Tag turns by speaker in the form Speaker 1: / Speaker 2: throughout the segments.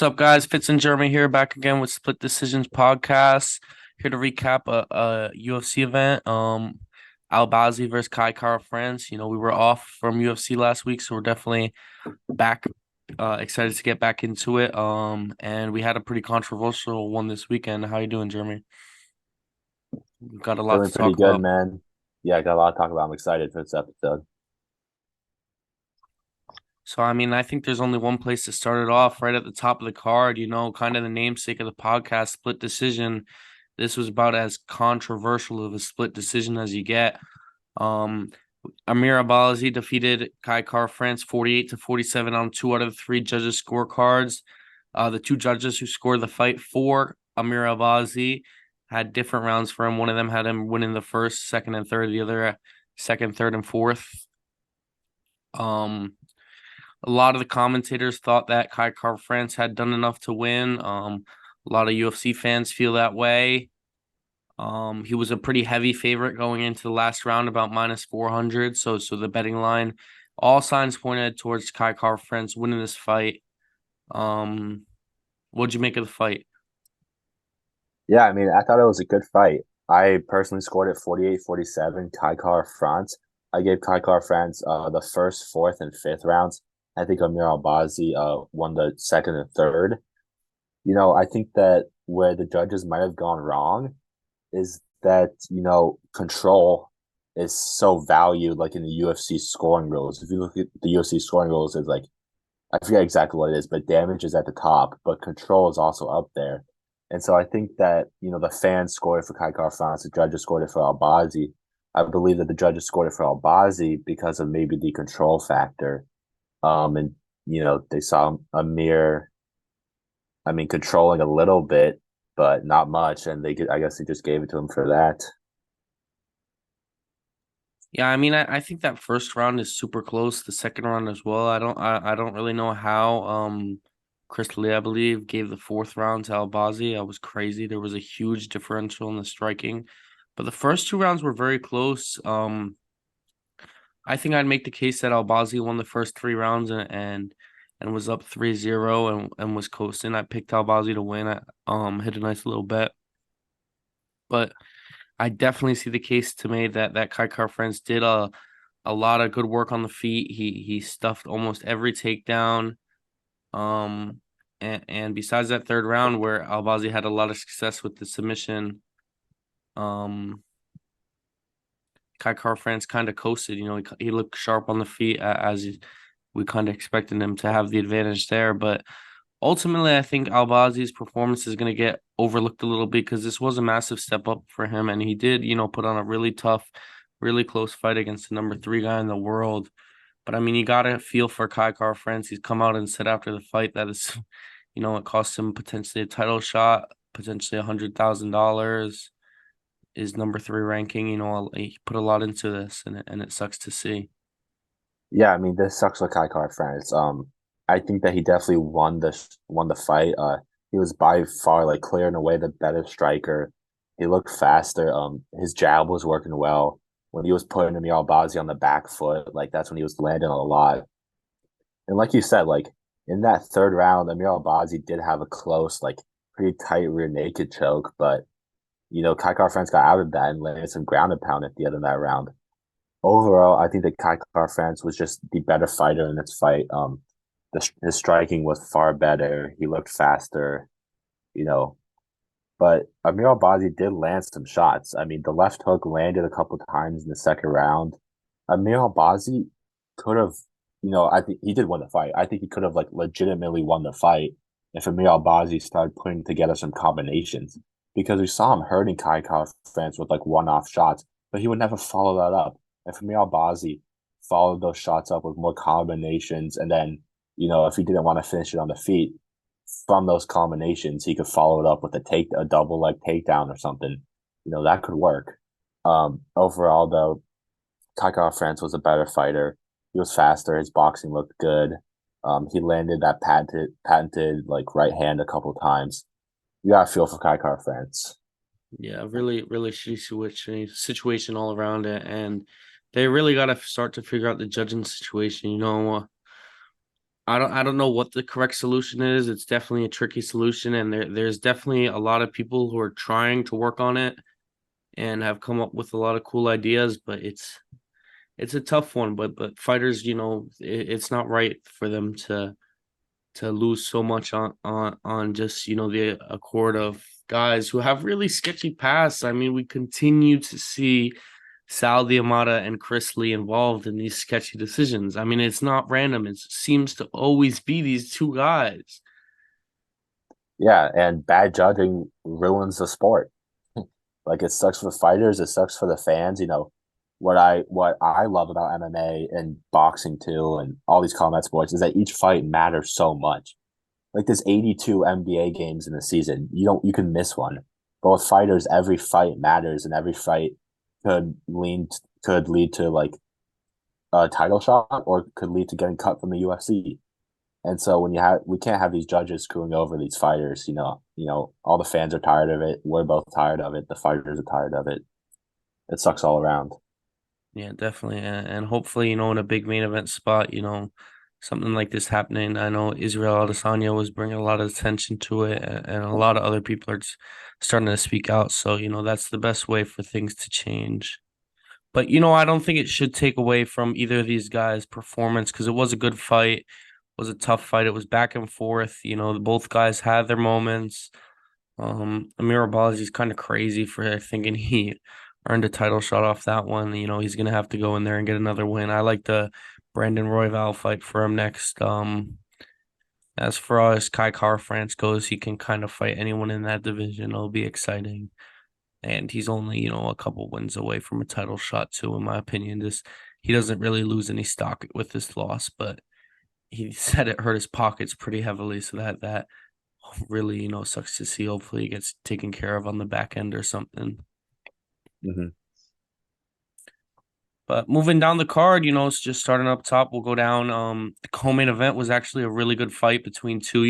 Speaker 1: What's up, guys? Fitz and Jeremy here, back again with Split Decisions podcast. Here to recap a UFC event. Albazi versus Kai Kara France. We were off from UFC last week, so we're definitely back. Excited to get back into it. And we had a pretty controversial one this weekend. How you doing, Jeremy? We've got a lot
Speaker 2: Feeling
Speaker 1: to
Speaker 2: pretty
Speaker 1: talk
Speaker 2: good,
Speaker 1: about.
Speaker 2: man. Yeah, I got a lot to talk about. I'm excited for this episode.
Speaker 1: So, I think there's only one place to start it off, right at the top of the card. Kind of the namesake of the podcast, Split Decision. This was about as controversial of a split decision as you get. Um, Amir Albazi defeated Kai Kara France 48-47 on two out of the three judges' scorecards. The two judges who scored the fight for Amir Albazi had different rounds for him. One of them had him winning the first, second, and third. The other second, third, and fourth. Um, a lot of the commentators thought that Kai Kara France had done enough to win. A lot of UFC fans feel that way. He was a pretty heavy favorite going into the last round, about minus 400. So the betting line, all signs pointed towards Kai Kara France winning this fight. Um, what'd you make of the fight?
Speaker 2: Yeah, I mean, I thought it was a good fight. I personally scored it 48-47, Kai Kara France. I gave Kai Kara France the first, fourth, and fifth rounds. I think Amir Albazi won the second and third. I think that where the judges might have gone wrong is that, control is so valued like in the UFC scoring rules. If you look at the UFC scoring rules, it's like I forget exactly what it is, but damage is at the top, but control is also up there. And so I think that, the fans scored it for Kai Kara France, the judges scored it for Albazi. I believe that the judges scored it for Albazi because of maybe the control factor. And they saw Amir, controlling a little bit, but not much, and I guess they just gave it to him for that.
Speaker 1: Yeah, I think that first round is super close. The second round as well. I don't really know how Chris Lee, I believe, gave the fourth round to Albazi. I was crazy. There was a huge differential in the striking. But the first two rounds were very close. I think I'd make the case that Albazi won the first three rounds and was up 3-0 and was coasting. I picked Albazi to win. I hit a nice little bet. But I definitely see the case to me that Kai Car Friends did a lot of good work on the feet. He stuffed almost every takedown. Um and besides that third round where Albazi had a lot of success with the submission, um Kai Car France kind of coasted. He looked sharp on the feet as we kind of expected him to have the advantage there. But ultimately, I think Albazi's performance is going to get overlooked a little bit because this was a massive step up for him, and he did, put on a really tough, really close fight against the number three guy in the world. But you gotta feel for Kai Car France. He's come out and said after the fight that it's, it cost him potentially a title shot, potentially $100,000. His number three ranking, he put a lot into this, and it sucks to see.
Speaker 2: Yeah, I mean, this sucks for Kai Kara France. I think that he definitely won the fight. He was by far like clearing away the better striker. He looked faster. His jab was working well. When he was putting Amir Albazi on the back foot, like that's when he was landing a lot. And like you said, like in that third round, Amir Albazi did have a close, like pretty tight rear naked choke, but Kai Kara France got out of that and landed some ground and pound at the end of that round. Overall, I think that Kai Kara France was just the better fighter in this fight. His striking was far better. He looked faster, you know. But Amir Albazi did land some shots. I mean, the left hook landed a couple times in the second round. Amir Albazi could have, I think he did win the fight. I think he could have like legitimately won the fight if Amir Albazi started putting together some combinations because we saw him hurting Kai Kara France with like one-off shots, but he would never follow that up. If Amir Albazi followed those shots up with more combinations, and then if he didn't want to finish it on the feet from those combinations, he could follow it up with a double leg takedown or something. That could work. Overall, though, Kai Kara France was a better fighter. He was faster. His boxing looked good. He landed that patented like right hand a couple times. You gotta feel for Kai Kara France.
Speaker 1: Yeah, really, really shitty situation all around it, and they really got to start to figure out the judging situation. I don't know what the correct solution is. It's definitely a tricky solution, and there's definitely a lot of people who are trying to work on it and have come up with a lot of cool ideas, but it's a tough one. But fighters, it's not right for them to lose so much on just the accord of guys who have really sketchy pasts. I mean, we continue to see Sal Diamata and Chris Lee involved in these sketchy decisions. I mean, it's not random. It seems to always be these two guys.
Speaker 2: Yeah, and bad judging ruins the sport. Like it sucks for the fighters, it sucks for the fans. What I love about MMA and boxing too, and all these combat sports is that each fight matters so much. Like there's 82 NBA games in the season. You can miss one. But with fighters, every fight matters, and every fight could lead to like a title shot or could lead to getting cut from the UFC. And so we can't have these judges screwing over these fighters. All the fans are tired of it. We're both tired of it. The fighters are tired of it. It sucks all around.
Speaker 1: Yeah, definitely. And hopefully, in a big main event spot, something like this happening. I know Israel Adesanya was bringing a lot of attention to it, and a lot of other people are just starting to speak out. So, that's the best way for things to change. But, I don't think it should take away from either of these guys' performance because it was a good fight. It was a tough fight. It was back and forth. Both guys had their moments. Amir Albazi is kind of crazy for thinking he earned a title shot off that one. He's gonna have to go in there and get another win. I like the Brandon Royval fight for him next. As far as Kai Car France goes, he can kind of fight anyone in that division. It'll be exciting. And he's only, a couple wins away from a title shot too, in my opinion. He doesn't really lose any stock with this loss, but he said it hurt his pockets pretty heavily, so that really, sucks to see. Hopefully, he gets taken care of on the back end or something.
Speaker 2: Hmm.
Speaker 1: But moving down the card, it's just starting up top. We'll go down. The co-main event was actually a really good fight between two,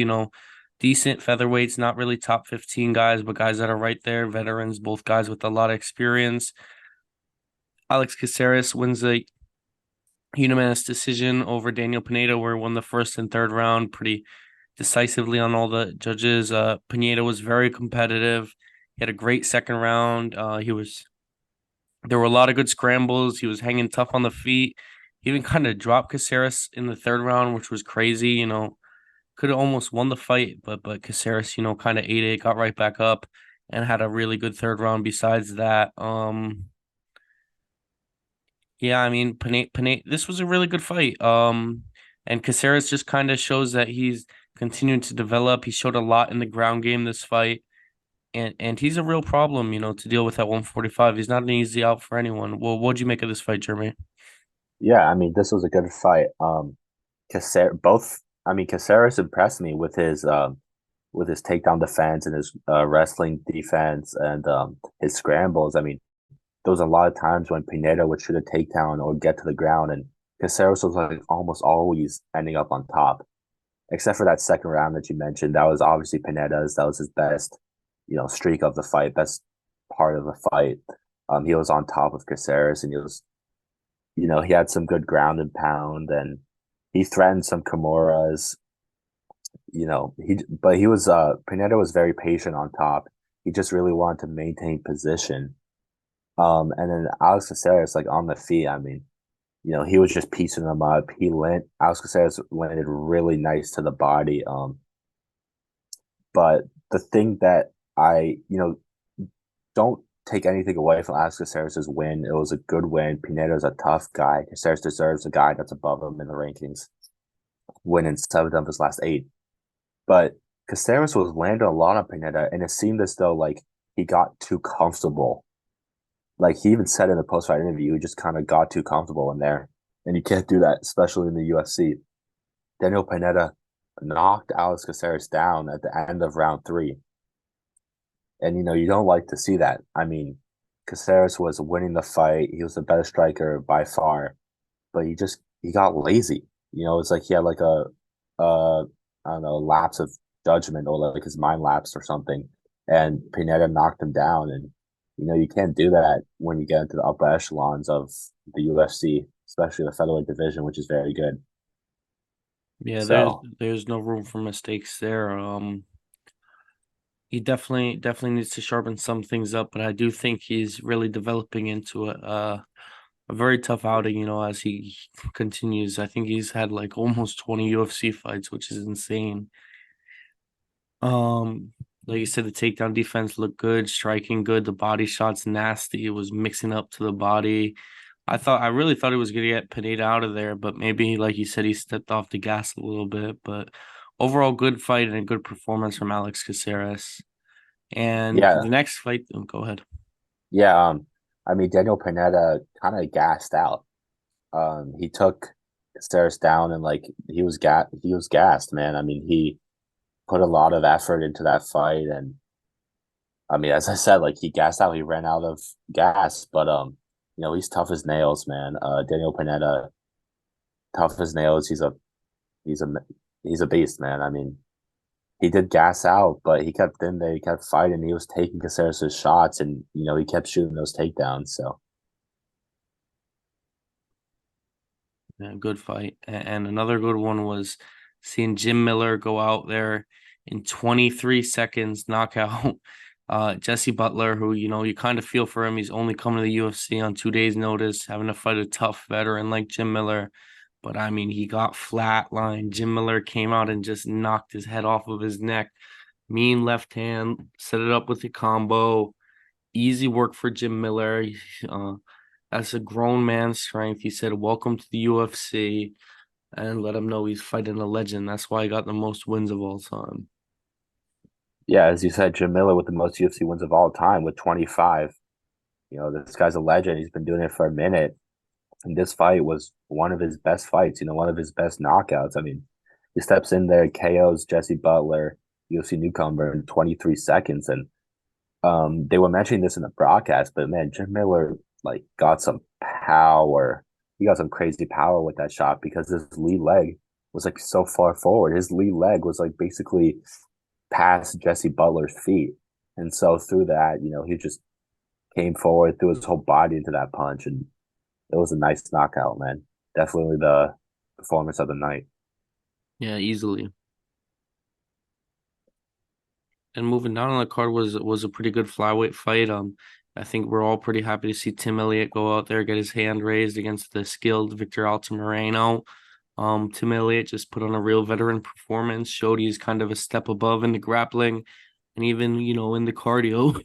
Speaker 1: decent featherweights, not really top 15 guys, but guys that are right there, veterans, both guys with a lot of experience. Alex Caceres wins the unanimous decision over Daniel Pineda, where he won the first and third round pretty decisively on all the judges. Pineda was very competitive. He had a great second round. There were a lot of good scrambles. He was hanging tough on the feet. He even kind of dropped Caceres in the third round, which was crazy. Could have almost won the fight, but Caceres, kind of ate it, got right back up, and had a really good third round. Besides that, yeah, I mean, Panay, this was a really good fight. And Caceres just kind of shows that he's continuing to develop. He showed a lot in the ground game this fight. And he's a real problem, to deal with at 145. He's not an easy out for anyone. Well, what'd you make of this fight, Jeremy?
Speaker 2: Yeah, I mean, this was a good fight. Caceres impressed me with his takedown defense and his wrestling defense and his scrambles. I mean, there was a lot of times when Pineda would shoot a takedown or get to the ground, and Caceres was like almost always ending up on top, except for that second round that you mentioned. That was obviously Pineda's. That was his best, streak of the fight, best part of the fight. He was on top of Caceres, and he had some good ground and pound, and he threatened some Kimuras. But he was Pineda was very patient on top. He just really wanted to maintain position. And then Alex Caceres, like on the feet, I mean, he was just piecing them up. Alex Caceres landed really nice to the body. But the thing that don't take anything away from Alex Caceres' win. It was a good win. Pineda's a tough guy. Caceres deserves a guy that's above him in the rankings, winning 7 of his last 8. But Caceres was landing a lot on Pineda, and it seemed as though like he got too comfortable. Like he even said in the post fight interview, he just kind of got too comfortable in there. And you can't do that, especially in the UFC. Daniel Pineda knocked Alex Caceres down at the end of round 3. And you don't like to see that. I mean, Caceres was winning the fight. He was the better striker by far, but he got lazy. It's like he had like a I don't know, lapse of judgment or like his mind lapsed or something. And Pineda knocked him down. And you can't do that when you get into the upper echelons of the UFC, especially the featherweight division, which is very good.
Speaker 1: Yeah,
Speaker 2: So
Speaker 1: there's no room for mistakes there. He definitely needs to sharpen some things up, but I do think he's really developing into a very tough outing, as he continues. I think he's had like almost 20 UFC fights, which is insane. Um, like you said, the takedown defense looked good, striking good, the body shots nasty. It was mixing up to the body. I really thought he was gonna get Pineda out of there, but maybe like you said, he stepped off the gas a little bit. But overall, good fight and a good performance from Alex Caceres. And
Speaker 2: yeah,
Speaker 1: the next fight, go ahead.
Speaker 2: yeah. I mean Daniel Pineda kind of gassed out. He took Caceres down and like he was gassed, man. I mean he put a lot of effort into that fight, and I mean as I said, like he gassed out. He ran out of gas, but he's tough as nails, man. Daniel Pineda, tough as nails. He's a he's a beast, man. I mean he did gas out, but he kept in there. He kept fighting. He was taking Caceres' shots, and he kept shooting those takedowns. So
Speaker 1: Yeah, good fight. And another good one was seeing Jim Miller go out there in 23 seconds, knockout Jesse Butler, who, you kind of feel for him. He's only coming to the UFC on 2 days' notice, having to fight a tough veteran like Jim Miller. But I mean, he got flatlined. Jim Miller came out and just knocked his head off of his neck. Mean left hand, set it up with the combo. Easy work for Jim Miller. Uh, that's a grown man's strength. He said, "Welcome to the UFC," and let him know he's fighting a legend. That's why he got the most wins of all time.
Speaker 2: yeah, as you said, Jim Miller with the most UFC wins of all time with 25. This guy's a legend. He's been doing it for a minute. And this fight was one of his best fights, one of his best knockouts. I mean, he steps in there, KOs Jesse Butler, UFC newcomer, in 23 seconds. And they were mentioning this in the broadcast, but man, Jim Miller like got some power. He got some crazy power with that shot because his lead leg was like so far forward. His lead leg was like basically past Jesse Butler's feet. And so through that, he just came forward, threw his whole body into that punch, and it was a nice knockout, man. Definitely the performance of the night.
Speaker 1: Yeah, easily. And moving down on the card was a pretty good flyweight fight. I think we're all pretty happy to see Tim Elliott go out there, get his hand raised against the skilled Victor Altamirano. Tim Elliott just put on a real veteran performance, showed he's kind of a step above in the grappling and even, in the cardio.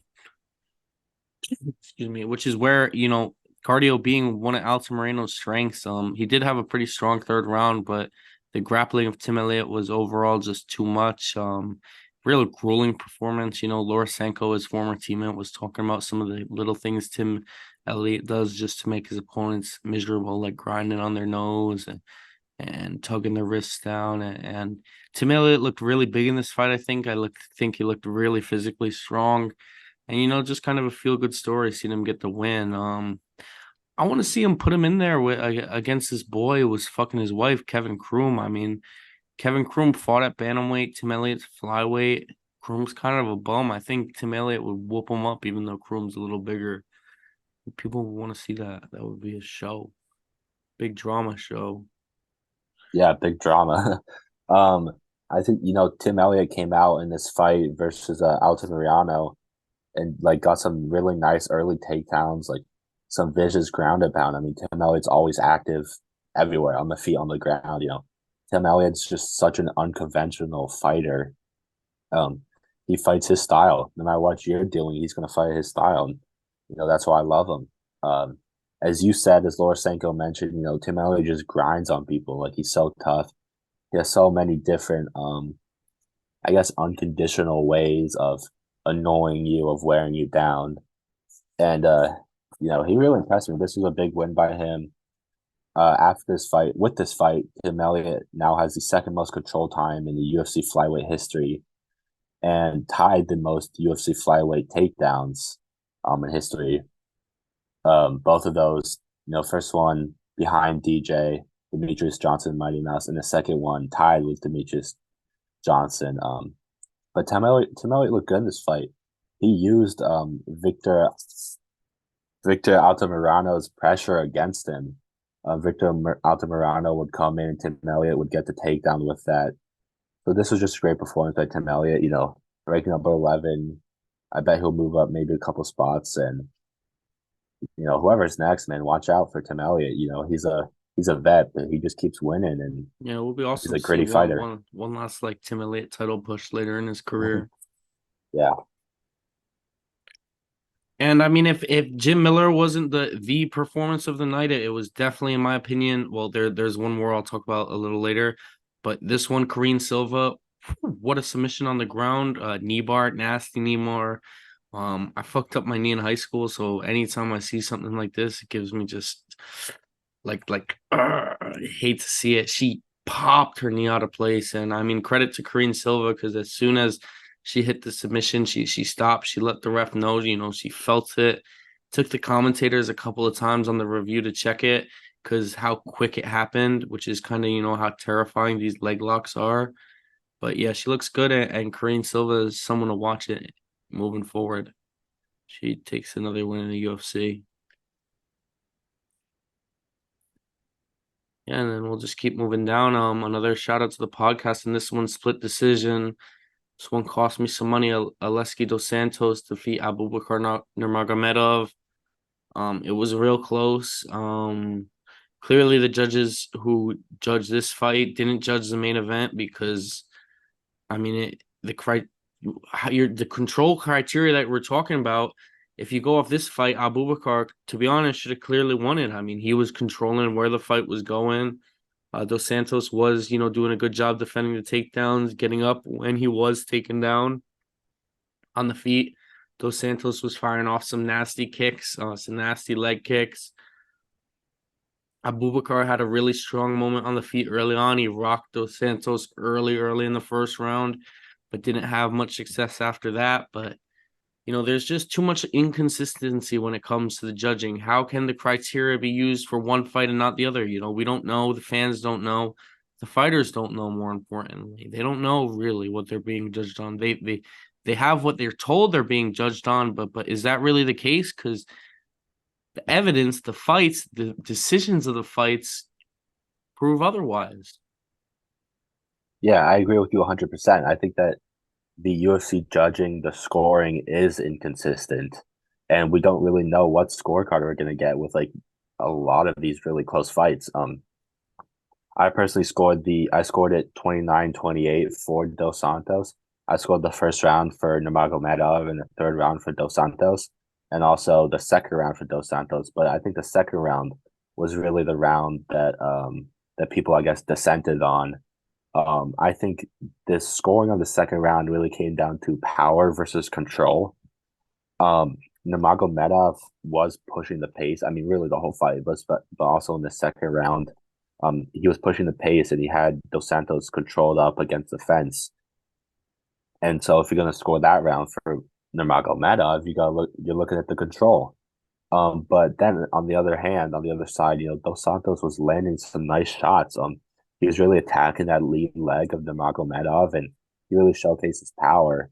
Speaker 1: Excuse me, which is where, cardio being one of Alto Moreno's strengths. He did have a pretty strong third round, but the grappling of Tim Elliott was overall just too much. Real grueling performance. Laura Sanko, his former teammate, was talking about some of the little things Tim Elliott does just to make his opponents miserable, like grinding on their nose and tugging their wrists down. And Tim Elliott looked really big in this fight. I think he looked really physically strong. And just kind of a feel good story, seeing him get the win. I want to see him put him in there against this boy who was fucking his wife, Kevin Kroom. I mean, Kevin Kroom fought at bantamweight, Tim Elliott's flyweight. Kroom's kind of a bum. I think Tim Elliott would whoop him up, even though Kroom's a little bigger. People want to see that. That would be a show, big drama show.
Speaker 2: Yeah, big drama. um, I think Tim Elliott came out in this fight versus Altamirano and like got some really nice early takedowns, like some vicious ground and pound. I mean, Tim Elliott's always active everywhere on the feet, on the ground. Tim Elliott's just such an unconventional fighter. Um, he fights his style. No matter what you're doing, he's going to fight his style. And, that's why I love him. As you said, as Laura Sanko mentioned, Tim Elliott just grinds on people. Like he's so tough. He has so many different, I guess, unconditional ways of annoying you, of wearing you down. And, he really impressed me. This was a big win by him. After this fight, with this fight, Tim Elliott now has the second most control time in the UFC flyweight history and tied the most UFC flyweight takedowns in history. Both of those, first one behind DJ Demetrius Johnson, Mighty Mouse, and the second one tied with Demetrius Johnson. But Tim Elliott looked good in this fight. He used Victor Altamirano's pressure against him. Victor Altamirano would come in, and Tim Elliott would get the takedown with that. So this was just a great performance by Tim Elliott. Ranking number 11. I bet he'll move up maybe a couple spots, and whoever's next, man, watch out for Tim Elliott. He's a vet, but he just keeps winning, and
Speaker 1: Yeah, it will be
Speaker 2: he's
Speaker 1: awesome
Speaker 2: a
Speaker 1: to see
Speaker 2: gritty
Speaker 1: one
Speaker 2: fighter.
Speaker 1: one one last like Tim Elliott title push later in his career.
Speaker 2: Yeah,
Speaker 1: And I mean, if Jim Miller wasn't the performance of the night, it was definitely, in my opinion. Well, there's one more I'll talk about a little later, but this one, Karine Silva, what a submission on the ground, knee bar, nasty knee bar. I fucked up my knee in high school, so anytime I see something like this, it gives me just I hate to see it. She popped her knee out of place, and I mean, credit to Karine Silva because as soon as she hit the submission, she stopped. She let the ref know, she felt it. Took the commentators a couple of times on the review to check it because how quick it happened, which is kind of how terrifying these leg locks are. But yeah, she looks good, and Karine Silva is someone to watch it moving forward. She takes another win in the UFC. Yeah, and then we'll just keep moving down. Another shout out to the podcast, and this one split decision. This one cost me some money. Aleski dos Santos defeat Abubakar Nurmagomedov. It was real close. Clearly the judges who judged this fight didn't judge the main event because I mean the control criteria that we're talking about. If you go off this fight, Abubakar, to be honest, should have clearly won it. I mean, he was controlling where the fight was going. Dos Santos was, doing a good job defending the takedowns, getting up when he was taken down on the feet. Dos Santos was firing off some nasty kicks, some nasty leg kicks. Abubakar had a really strong moment on the feet early on. He rocked Dos Santos early in the first round, but didn't have much success after that. But there's just too much inconsistency when it comes to the judging. How can the criteria be used for one fight and not the other? We don't know. The fans don't know. The fighters don't know, more importantly. They don't know really what they're being judged on. They have what they're told they're being judged on, but is that really the case? Because the evidence, the fights, the decisions of the fights prove otherwise.
Speaker 2: yeah, I agree with you 100%. I think that the UFC judging, the scoring is inconsistent, and we don't really know what scorecard we're going to get with like a lot of these really close fights. I scored it 29-28 for Dos Santos. I scored the first round for Nurmagomedov and the third round for Dos Santos, and also the second round for Dos Santos. But I think the second round was really the round that people, I guess, dissented on. I think the scoring of the second round really came down to power versus control. Um, Nurmagomedov was pushing the pace. I mean, really the whole fight, but also in the second round, he was pushing the pace and he had Dos Santos controlled up against the fence. And so, if you're gonna score that round for Nurmagomedov, you're looking at the control. But then on the other hand, on the other side, Dos Santos was landing some nice shots. He was really attacking that lead leg of Nurmagomedov, and he really showcased his power.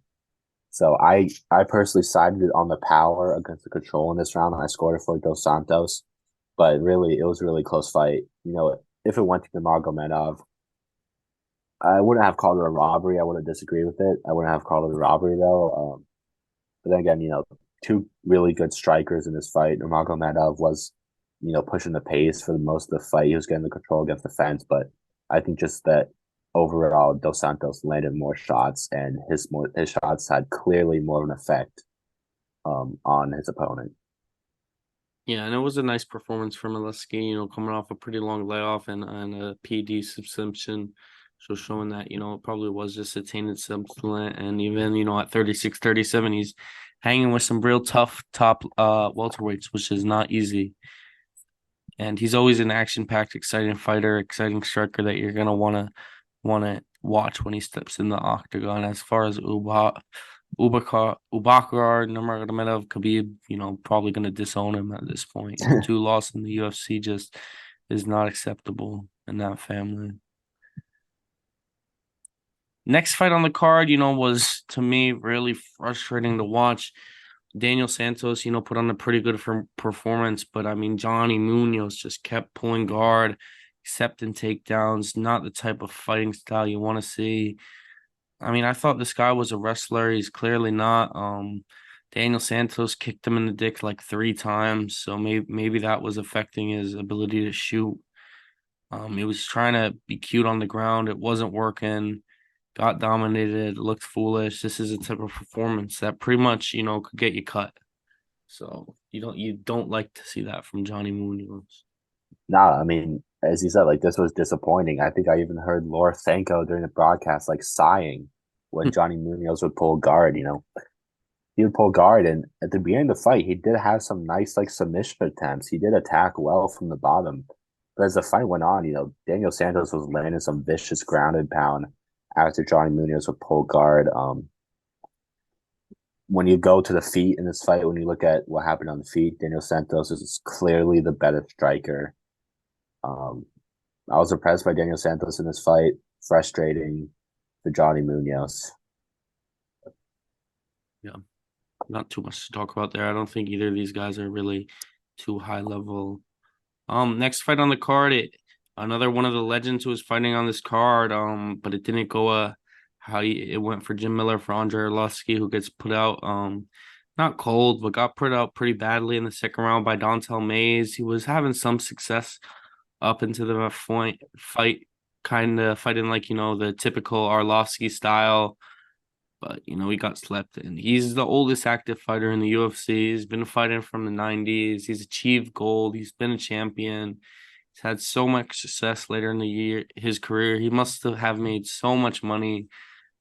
Speaker 2: So I personally sided on the power against the control in this round. I scored it for Dos Santos, but really it was a really close fight. If it went to Nurmagomedov, I wouldn't have called it a robbery. I wouldn't disagree with it. I wouldn't have called it a robbery though. But then again, two really good strikers in this fight. Nurmagomedov was, pushing the pace for most of the fight. He was getting the control against the fence, but I think just that overall, Dos Santos landed more shots, and his shots had clearly more of an effect on his opponent.
Speaker 1: Yeah, and it was a nice performance from Aleski, coming off a pretty long layoff and a PD suspension. So showing that, it probably was just a tainted supplement. And even, at 36, 37, he's hanging with some real tough top welterweights, which is not easy. And he's always an action-packed, exciting fighter, exciting striker that you're gonna wanna watch when he steps in the octagon. As far as Ubakar Nurmagomedov, Khabib, probably going to disown him at this point. Two losses in the UFC just is not acceptable in that family. Next fight on the card, was to me really frustrating to watch. Daniel Santos, put on a pretty good performance, but I mean, Johnny Munoz just kept pulling guard, accepting takedowns, not the type of fighting style you want to see. I mean, I thought this guy was a wrestler. He's clearly not. Daniel Santos kicked him in the dick like 3 times, so maybe that was affecting his ability to shoot. He was trying to be cute on the ground. It wasn't working. Got dominated, looked foolish. This is a type of performance that pretty much, could get you cut. So you don't like to see that from Johnny Munoz.
Speaker 2: Nah, I mean, as you said, like this was disappointing. I think I even heard Laura Sanko during the broadcast like sighing when Johnny Munoz would pull guard. He would pull guard, and at the beginning of the fight, he did have some nice like submission attempts. He did attack well from the bottom, but as the fight went on, Daniel Santos was landing some vicious grounded pound after Johnny Munoz would pull guard. When you go to the feet in this fight, when you look at what happened on the feet, Daniel Santos is clearly the better striker. Um, I was impressed by Daniel Santos in this fight. Frustrating for Johnny Munoz.
Speaker 1: Yeah, not too much to talk about there. I don't think either of these guys are really too high level. Next fight on the card, another one of the legends who was fighting on this card. But it didn't go it went for Jim Miller for Andre Arlovski, who gets put out not cold, but got put out pretty badly in the second round by Dontel Mays. He was having some success up into the fight, kind of fighting like, the typical Arlovski style. But he got slept in. He's the oldest active fighter in the UFC. He's been fighting from the 90s. He's achieved gold. He's been a champion. He's had so much success later in the year, his career. He must have made so much money.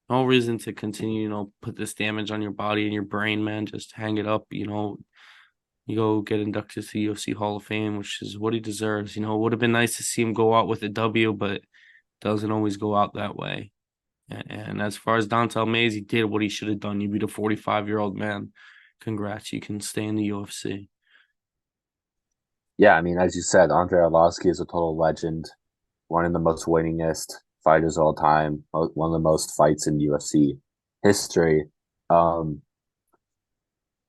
Speaker 1: No reason to continue, put this damage on your body and your brain, man. Just hang it up, You go get inducted to the UFC Hall of Fame, which is what he deserves. It would have been nice to see him go out with a W, but doesn't always go out that way. And as far as Dontel Mays, he did what he should have done. You beat a 45-year-old man. Congrats. You can stay in the UFC.
Speaker 2: Yeah, I mean, as you said, Andre Arlovski is a total legend, one of the most winningest fighters of all time, one of the most fights in UFC history. Um,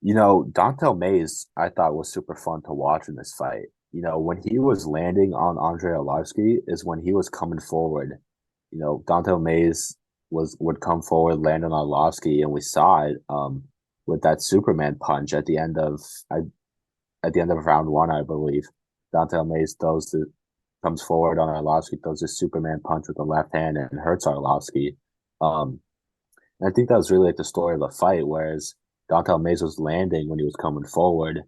Speaker 2: Dontel Mays, I thought was super fun to watch in this fight. When he was landing on Andre Arlovski is when he was coming forward. Dontel Mays would come forward, land on Arlovski, and we saw it with that Superman punch at the end of round one, I believe. Dontel Mays comes forward on Arlovski, throws a Superman punch with the left hand and hurts Arlovski. Um, and I think that was really like the story of the fight, whereas Dontel Mays was landing when he was coming forward.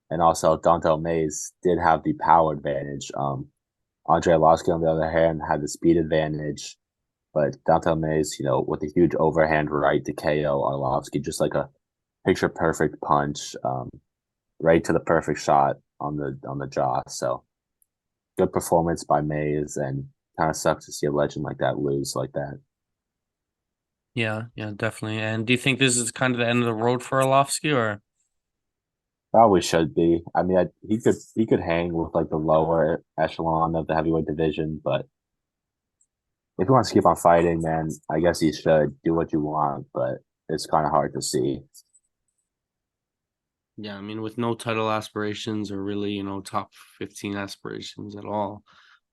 Speaker 2: And also Dontel Mays did have the power advantage. Andre Arlovski, on the other hand, had the speed advantage. But Dontel Mays, with a huge overhand right to KO Arlovski, just like a picture perfect punch, right to the perfect shot on the jaw. So good performance by Mays, and kind of sucks to see a legend like that lose like that.
Speaker 1: Yeah, yeah, definitely. And do you think this is kind of the end of the road for Arlovski, or?
Speaker 2: Probably should be. I mean, he could hang with like the lower echelon of the heavyweight division, but if he wants to keep on fighting, man, I guess he should do what you want. But it's kind of hard to see.
Speaker 1: Yeah, I mean, with no title aspirations or really, top 15 aspirations at all.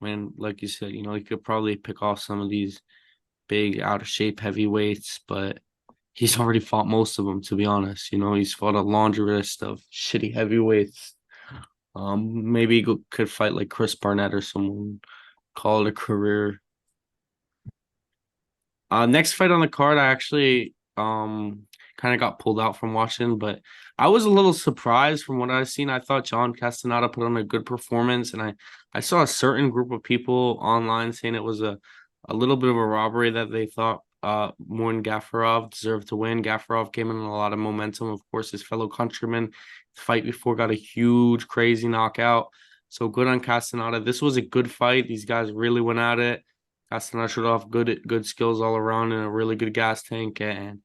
Speaker 1: I mean, like you said, he could probably pick off some of these big out of shape heavyweights, but he's already fought most of them, to be honest. He's fought a laundry list of shitty heavyweights. Maybe he could fight like Chris Barnett or someone, call it a career. Next fight on the card, I actually kind of got pulled out from watching, but I was a little surprised from what I've seen. I thought John Castaneda put on a good performance, and I saw a certain group of people online saying it was a little bit of a robbery that they thought Morten Gafarov deserved to win. Gafarov came in a lot of momentum, of course, his fellow countryman. The fight before got a huge, crazy knockout. So good on Castaneda. This was a good fight. These guys really went at it. Castaneda showed off good skills all around and a really good gas tank and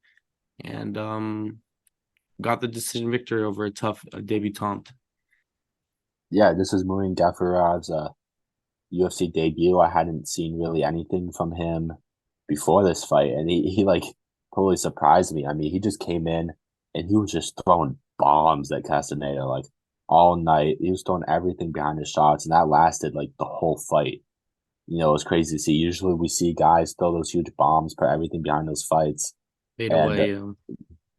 Speaker 1: got the decision victory over a tough debutant.
Speaker 2: Yeah, this is Murin Gafarov's UFC debut. I hadn't seen really anything from him before this fight, and he like totally surprised me. I mean, he just came in and he was just throwing bombs at Castaneda like all night. He was throwing everything behind his shots, and that lasted like the whole fight. It was crazy to see. Usually we see guys throw those huge bombs, put everything behind those fights,
Speaker 1: Fade
Speaker 2: and
Speaker 1: away.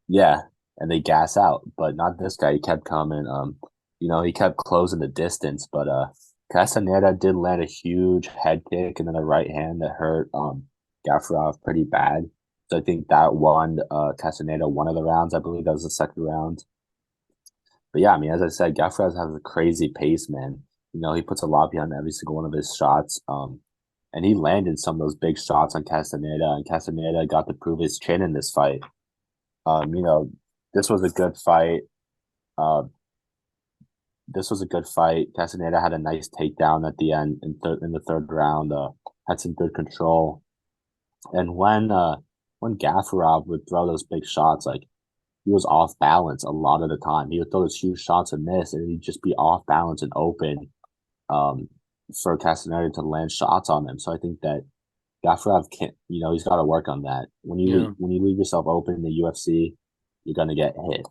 Speaker 2: yeah, and they gas out. But not this guy. He kept coming. He kept closing the distance. But Castaneda did land a huge head kick and then a right hand that hurt Gafarov pretty bad. So I think that won Castaneda one of the rounds. I believe that was the second round. But yeah, I mean, as I said, Gafarov has a crazy pace, man. He puts a lot behind every single one of his shots. And he landed some of those big shots on Castaneda, and Castaneda got to prove his chin in this fight. Um, you know, this was a good fight. Uh, this was a good fight. Castaneda had a nice takedown at the end in the third round. Had some good control, and when Gafarov would throw those big shots, like he was off balance a lot of the time. He would throw those huge shots and miss, and he'd just be off balance and open. Um, for Castaneda to land shots on him. So I think that Gafarov can't. He's got to work on that.
Speaker 1: Yeah.
Speaker 2: When you leave yourself open in the UFC, you're gonna get hit.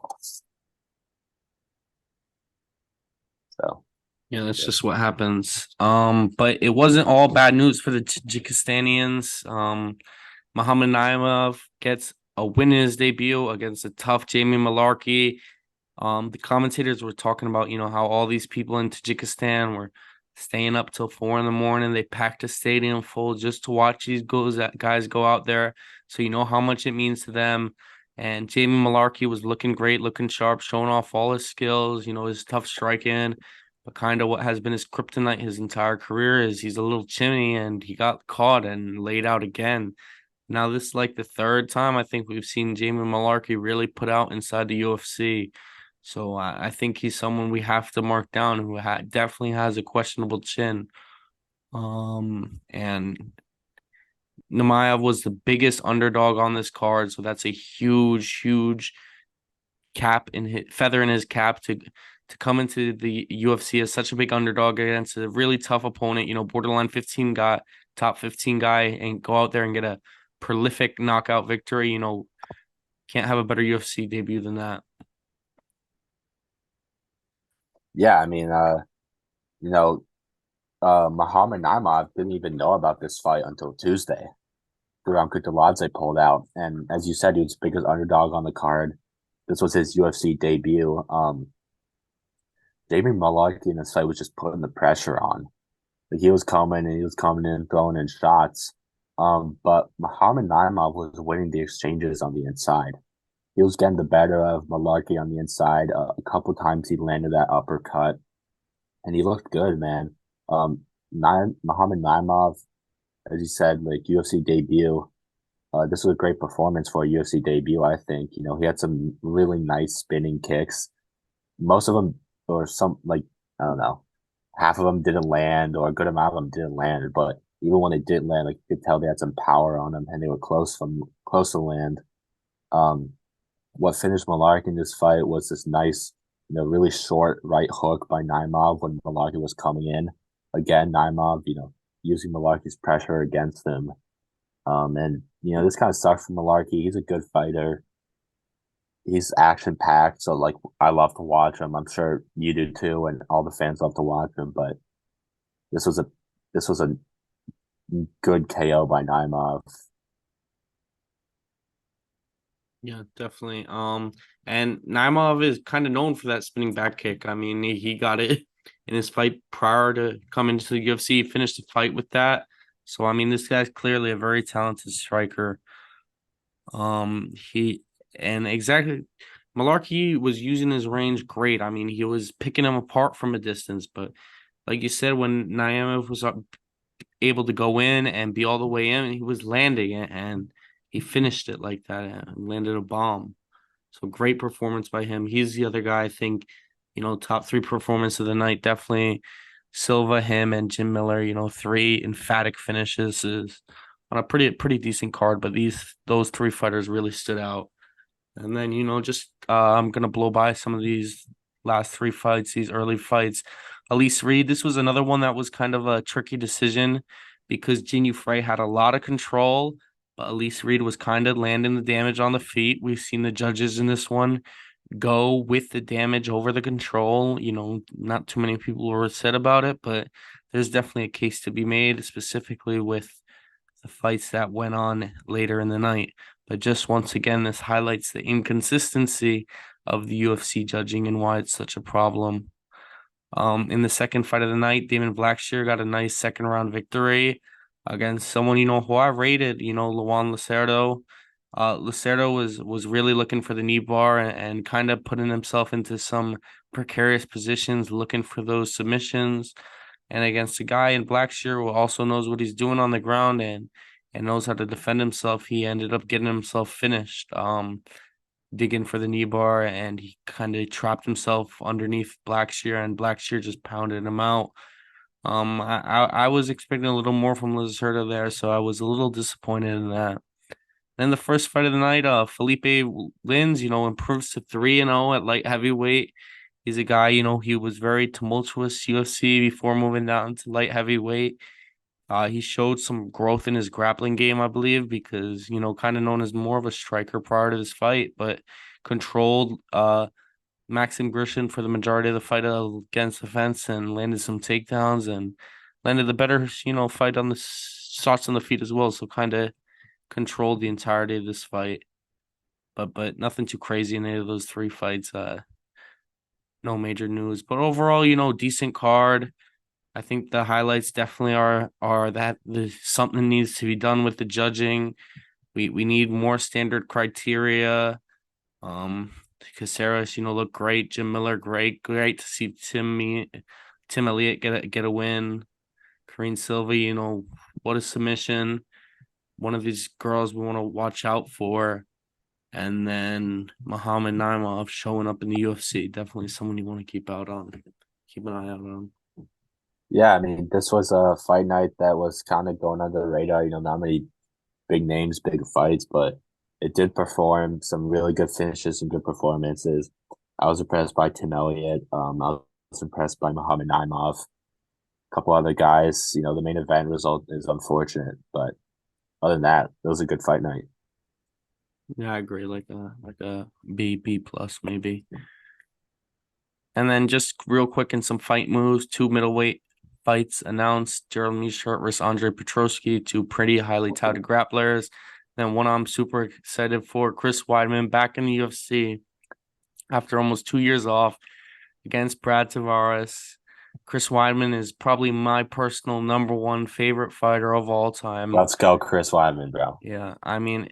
Speaker 2: So
Speaker 1: Yeah, that's
Speaker 2: yeah.
Speaker 1: just what happens. But it wasn't all bad news for the Tajikistanians. Muhammad Naimov gets a win in his debut against a tough Jamie Malarkey. The commentators were talking about, how all these people in Tajikistan were staying up till 4 in the morning. They packed a stadium full just to watch these guys go out there. So you know how much it means to them. And Jamie Malarkey was looking great, looking sharp, showing off all his skills, his tough striking. But kind of what has been his kryptonite his entire career is he's a little chimney and he got caught and laid out again. Now, this is like the third time I think we've seen Jamie Malarkey really put out inside the UFC. So I think he's someone we have to mark down who definitely has a questionable chin. And Namaev was the biggest underdog on this card, so that's a huge, huge cap in his feather in his cap to come into the UFC as such a big underdog against a really tough opponent. Borderline 15 guy, top 15 guy, and go out there and get a prolific knockout victory. Can't have a better UFC debut than that.
Speaker 2: Yeah, I mean, you know, Muhammad Naimov didn't even know about this fight until Tuesday. Duran Kutaladze pulled out, and as you said, he was the biggest underdog on the card. This was his UFC debut. David Malarkey in this fight was just putting the pressure on. Like he was coming and he was coming in, throwing in shots. But Muhammad Naimov was winning the exchanges on the inside. He was getting the better of Malarkey on the inside. A couple times he landed that uppercut, and he looked good, man. Muhammad Naimov, as you said, like UFC debut. This was a great performance for a UFC debut. I think he had some really nice spinning kicks. Most of them, or some like I don't know, half of them didn't land, or a good amount of them didn't land. But even when they did land, like you could tell they had some power on them, and they were close to land. Um, what finished Malarkey in this fight was this nice, really short right hook by Naimov when Malarkey was coming in. Again, Naimov, using Malarkey's pressure against him. And this kind of sucks for Malarkey. He's a good fighter. He's action packed, so like I love to watch him. I'm sure you do too, and all the fans love to watch him. But this was a this was a good KO by Naimov.
Speaker 1: Yeah, definitely. And Naimov is kind of known for that spinning back kick. I mean, he got it in his fight prior to coming to the UFC. He finished the fight with that. So I mean, this guy's clearly a very talented striker. He and exactly, Malarkey was using his range great. I mean, he was picking him apart from a distance. But like you said, when Naimov was able to go in and be all the way in, he was landing it and he finished it like that and landed a bomb. So great performance by him. He's the other guy I think, top three performance of the night. Definitely Silva, him, and Jim Miller, three emphatic finishes is on a pretty decent card, but those three fighters really stood out. And then, just I'm gonna blow by some of these last three fights, these early fights. Elise Reed, this was another one that was kind of a tricky decision because Jinh Frey had a lot of control, but Elise Reed was kind of landing the damage on the feet. We've seen the judges in this one go with the damage over the control. Not too many people were said about it, but there's definitely a case to be made, specifically with the fights that went on later in the night. But just once again, this highlights the inconsistency of the UFC judging and why it's such a problem. In the second fight of the night, Damon Blackshear got a nice second round victory against someone who I rated, Luan Lacerdo. Lacerdo was really looking for the knee bar and kind of putting himself into some precarious positions, looking for those submissions. And against a guy in Blackshear who also knows what he's doing on the ground and knows how to defend himself, he ended up getting himself finished. Digging for the knee bar, and he kind of trapped himself underneath Blackshear, and Blackshear just pounded him out. I was expecting a little more from Lizardo there, so I was a little disappointed in that. Then the first fight of the night, Felipe Lins, improves to 3-0 at light heavyweight. He's a guy, he was very tumultuous UFC before moving down to light heavyweight. He showed some growth in his grappling game, I believe, because, kind of known as more of a striker prior to this fight, but controlled Maxim Grishin for the majority of the fight against the fence and landed some takedowns and landed the better, fight on the shots on the feet as well. So kind of controlled the entirety of this fight. But nothing too crazy in any of those three fights. No major news. But overall, decent card. I think the highlights definitely are that something needs to be done with the judging. We need more standard criteria. Caceres, looked great. Jim Miller, great to see Tim Elliott get a win. Karine Silva, what a submission. One of these girls we want to watch out for. And then Muhammad Naimov showing up in the UFC, definitely someone you want to keep an eye out on.
Speaker 2: Yeah, I mean, this was a fight night that was kind of going under the radar. Not many big names, big fights, but it did perform some really good finishes, some good performances. I was impressed by Tim Elliott. I was impressed by Muhammad Naimov. A couple other guys. The main event result is unfortunate, but other than that, it was a good fight night.
Speaker 1: Yeah, I agree. Like a B plus maybe. And then just real quick in some fight moves, two middleweight fights announced. Gerald Meerschaert versus Andre Petroski, two pretty highly touted grapplers. Then one I'm super excited for, Chris Weidman back in the UFC after almost 2 years off against Brad Tavares. Chris Weidman is probably my personal number one favorite fighter of all time.
Speaker 2: Let's go, Chris Weidman, bro.
Speaker 1: Yeah, I mean,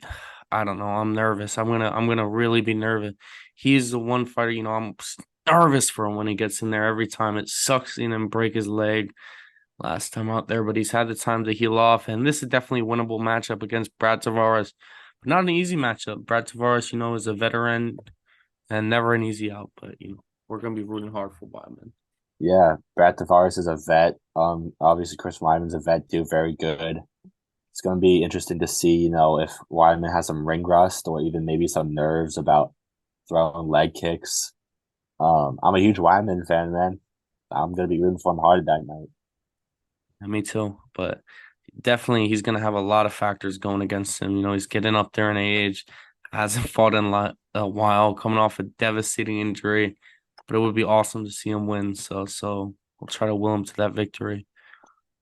Speaker 1: I don't know. I'm nervous. I'm gonna really be nervous. He's the one fighter, I'm nervous for him when he gets in there every time. It sucks seeing him break his leg last time out there, but he's had the time to heal off, and this is definitely a winnable matchup against Brad Tavares. But not an easy matchup. Brad Tavares, is a veteran and never an easy out, but we're gonna be rooting hard for Wyman.
Speaker 2: Yeah, Brad Tavares is a vet. Obviously Chris Weidman's a vet too, very good. It's going to be interesting to see, if Weidman has some ring rust or even maybe some nerves about throwing leg kicks. I'm a huge Weidman fan, man. I'm going to be rooting for him hard that night.
Speaker 1: Yeah, me too, but definitely he's gonna have a lot of factors going against him. He's getting up there in age, hasn't fought in a while, coming off a devastating injury. But it would be awesome to see him win. So we'll try to will him to that victory.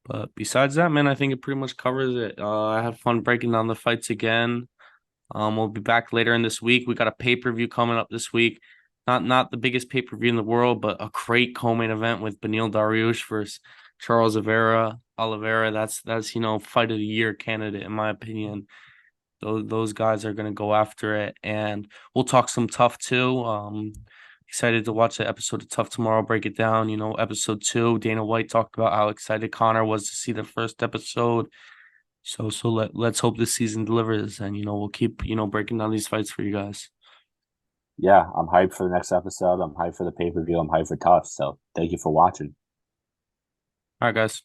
Speaker 1: But besides that, man, I think it pretty much covers it. I had fun breaking down the fights again. We'll be back later in this week. We got a pay-per-view coming up this week. Not the biggest pay-per-view in the world, but a great co-main event with Beneil Dariush versus Charles Oliveira. That's fight of the year candidate in my opinion. Those guys are gonna go after it, and we'll talk some tough too. Excited to watch the episode of Tough tomorrow. Break it down. Episode 2. Dana White talked about how excited Connor was to see the first episode. So let's hope this season delivers, and we'll keep breaking down these fights for you guys.
Speaker 2: Yeah, I'm hyped for the next episode. I'm hyped for the pay-per-view. I'm hyped for Tough. So thank you for watching.
Speaker 1: All right, guys.